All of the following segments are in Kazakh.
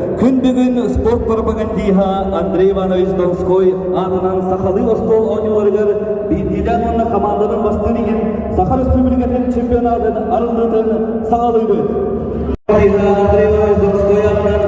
Күн бүгін спорт пропагандиха Андрей Иванович Донской атынан Сахалы Остол ойнуларыгар бейдидан онна команданың басты деген Сахар Республикатын чемпионатын арылдытын сағалы өт. Андрей Иванович Донской атынан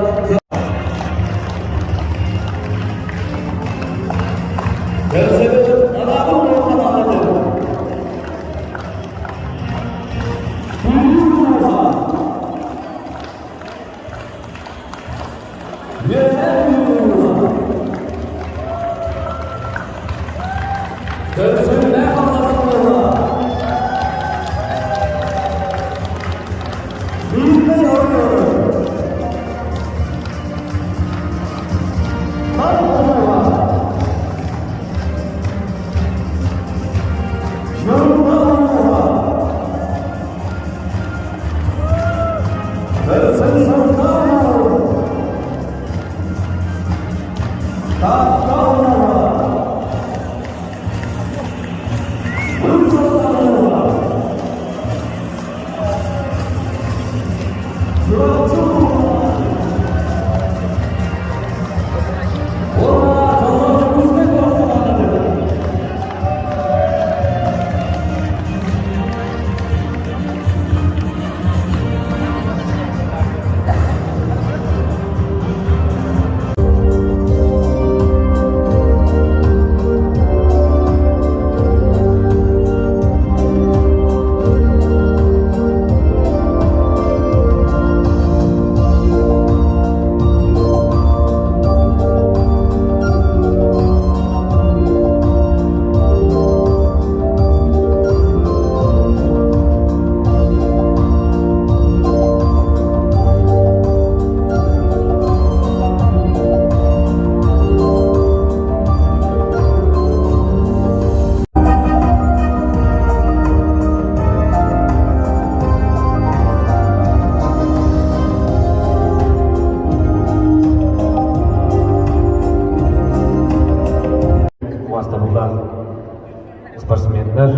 спортсменler,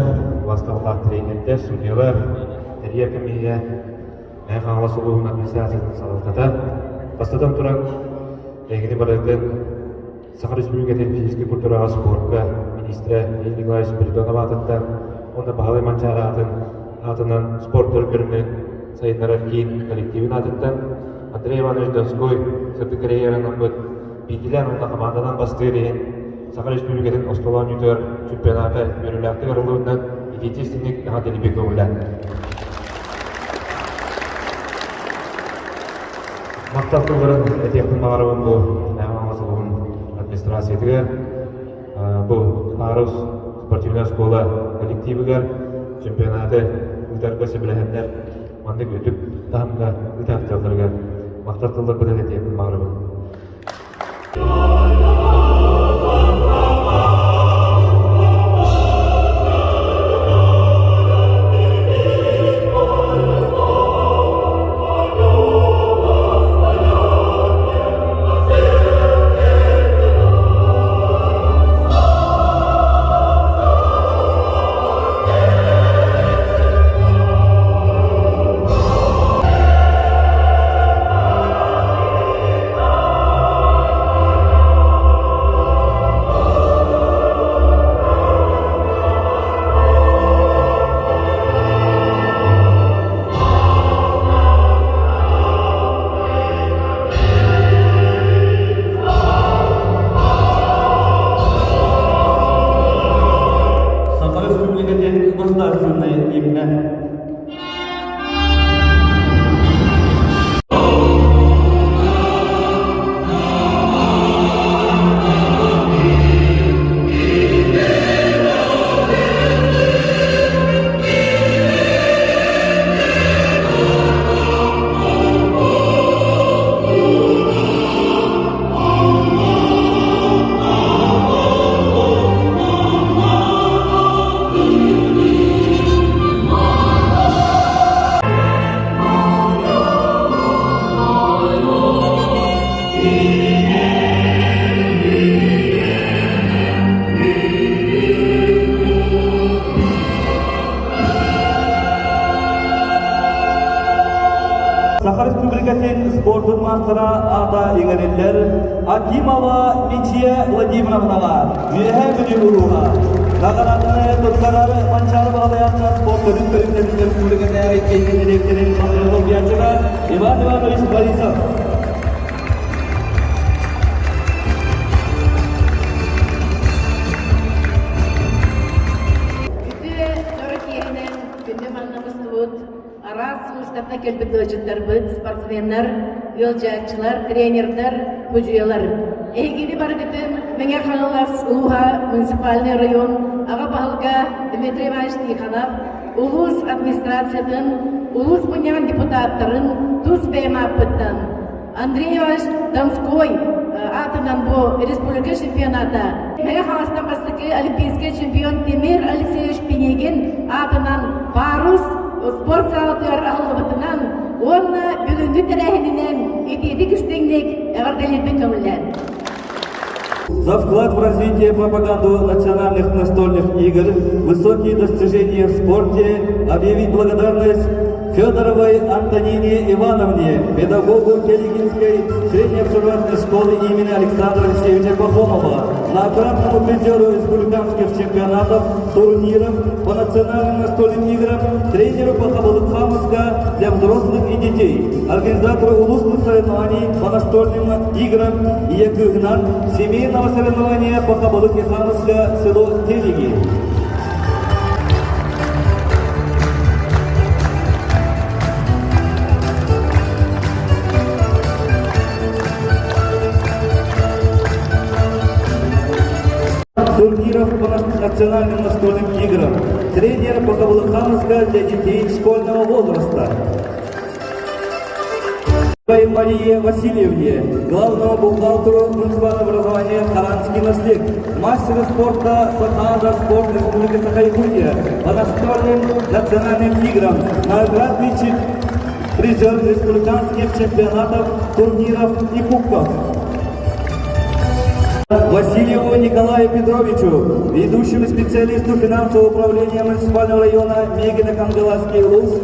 бастауға тренерлер, судьялар, тәрбие комиссия, қаңғала сұлуын администрацияның салатата. Бастадан тұран, әңгіні барайдың Сахар Республикатын физический культураға спортқа министрі Евгений Николаевич Спиридонов атыттан, онда Бағалай Манчара атынан спорттар көрімнен сайынлар кейін коллективін атыттан, Андрей Иванович Донской, Сырты Кореяның бұд, бейділен онда командадан басты ерейін, Сахар Республикатын Остолан Ютер чемпионаты бөріләкті ғырылуынан идейтестінік ғадели бек өңілен. Мақтақ тұлғырын әтектің мағарауын бұл әңғаңызылығын администрациятыға, бұл Арус спортивная школа коллективігер чемпионаты ұйтарға сөбіләхәттер маңдық өтіп тағымға ұйтақталдырға мақтақ тұлғыр бұл әтектің мағарауын. Сахар Республикатын спортын мастыра ата иңереллер Акимова Личия Владимировнаға үйәһә бүді ұруға. Қағаратыны тұттарары манчары бағалаятын спорт түрін көрімдерін республиканы әйткейген электерін қадырылы бияшыға Иван Иванович Борисов. Арас службата келбет өчүттөр быт, спортсменнер, yolcakçılar, тренерлер, көжүялар. Эгини баргытын меңе халалас Улуха муниципальный район ага баалга Дмитрий Иванович Тихонов, улус администрациятын, улус бунян депутаттарын тус беймапыттан. Андрей Иванович Донской атынан бу республика чемпионата. Меңе халастан бастыки олимпийский чемпион Темир Алексеевич Пенегин атынан парус спорт салатыр алыбытынан онна бүгүнкү терехинен итети күстеңдек эварделербен көмүлләр. За вклад в развитие и пропаганду национальных настольных игр, высокие достижения в спорте объявить благодарность Федоровой Антонине Ивановне, педагогу Келигинской средней образовательной школы имени Александра Алексеевича Пахомова, многократному призеру республиканских чемпионатов, турниров по национальным настольным играм, тренеру по Хабалык-Хамовска для взрослых и детей, организатору улусных соревнований по настольным играм и Якыгнан, семейного соревнования по Хабалык-Хамовска село Телеги. Турниров по национальным настольным играм, тренер по Хабалык-Хамовска для детей школьного возраста. Марии Васильевне, главному бухгалтеру муниципального образования Харанский наслед, мастеру спорта Сахада спорт Республики Саха-Якутия по настольным национальным играм, многократный призер республиканских чемпионатов, турниров и кубков. Васильеву Николаю Петровичу, ведущему специалисту финансового управления муниципального района Мегино-Кангаласский улус,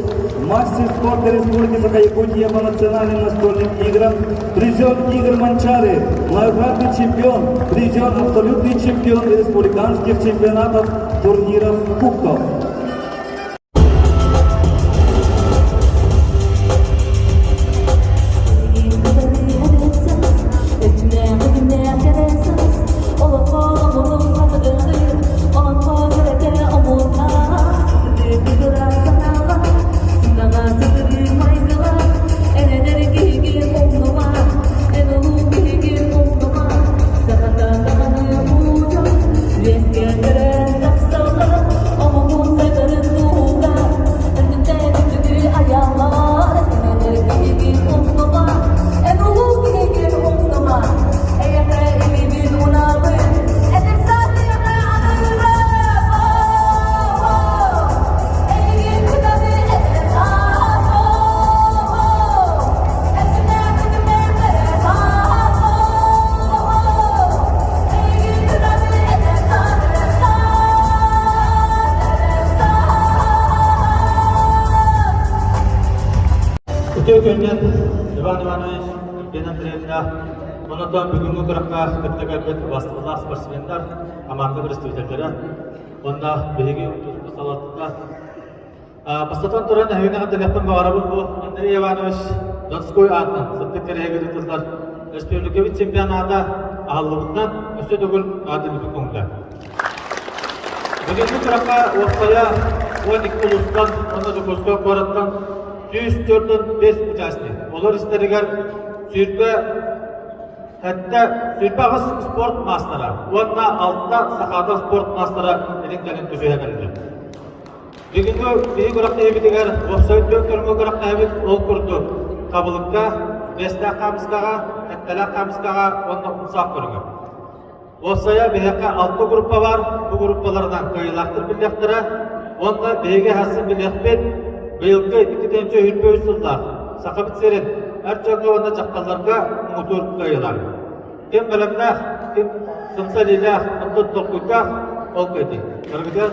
мастер спорта Республики Саха-Якутия по национальным настольным играм, призер игр Манчары, многократный чемпион, призер абсолютный чемпион республиканских чемпионатов, турниров, кубков. Kökünden Иван Иванович Евгений Андреевна, ондан бүгінгі құраққа күттігербет бастығылар спортсмендар, команда представительдері, онда бірге ұтыс салатында. Бастатан тұран әуіне телефон бағарабы бұл Андрей Иванович Донской атынан, зыптық керегі тұтылар, республикавит чемпионада ағылығынан өсі дүгіл адылығы көңді. Бүгінгі құраққа оқсая 12 ұлыстан, онда жүкөсті қораттан 104-5 участник. Олар істерігер сүрпе, әтті сүрпе ғыз спорт мастера. Онна алтта сақада спорт мастера еліңдерін түзуе әкелді. Бүгінгі бейі құрақта ебедігер, оқсайт бөктеріңгі құрақта ебед ол күрді. Қабылыққа, бесті қамысқаға, әттілі қамысқаға, онна ұсақ көріңі. Оқсая бейіққа 6 группа бар, бұл группалардан көйлақтыр білектірі, онна бейге әсі білектпен Быйылғы 2-нче үрпе үсілдар, сақабыт серін, әр жаңғы онда жаққаларға ұмытыр қайылар. Кем білімнәқ, кем сымса лиләқ, ұмтыт тұлқұйтақ, ол көйді. Көргідер,